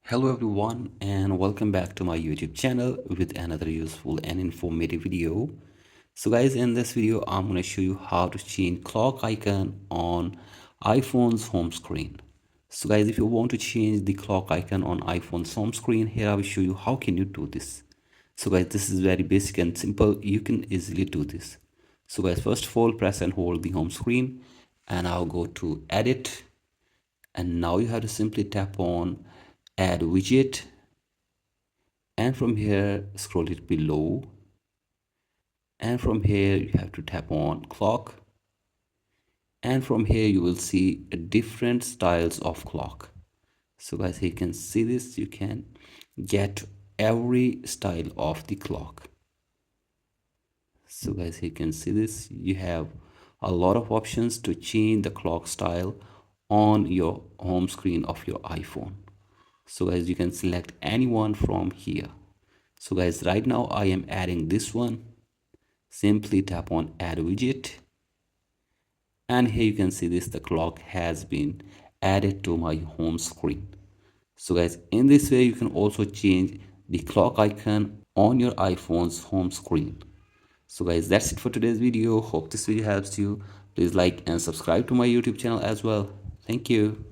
Hello everyone and welcome back to my YouTube channel with another useful and informative video. So guys, in this video I'm going to show you how to change clock icon on iPhone's home screen. So guys, if you want to change the clock icon on iPhone's home screen, here I will show you how can you do this. So guys, this is very basic and simple. You can easily do this. So guys, first of all, press and hold the home screen and I'll go to edit, and now you have to simply tap on add widget, and from here scroll it below, and from here you have to tap on clock, and from here you will see different styles of clock. So guys, you can see this, you can get every style of the clock. So guys, you can see this, you have a lot of options to change the clock style on your home screen of your iPhone. So guys, you can select anyone from here. So guys, right now I am adding this one. Simply tap on add widget, and here you can see this, the clock has been added to my home screen. So guys, in this way you can also change the clock icon on your iPhone's home screen. So guys, that's it for today's video. Hope this video helps you. Please like and subscribe to my YouTube channel as well. Thank you.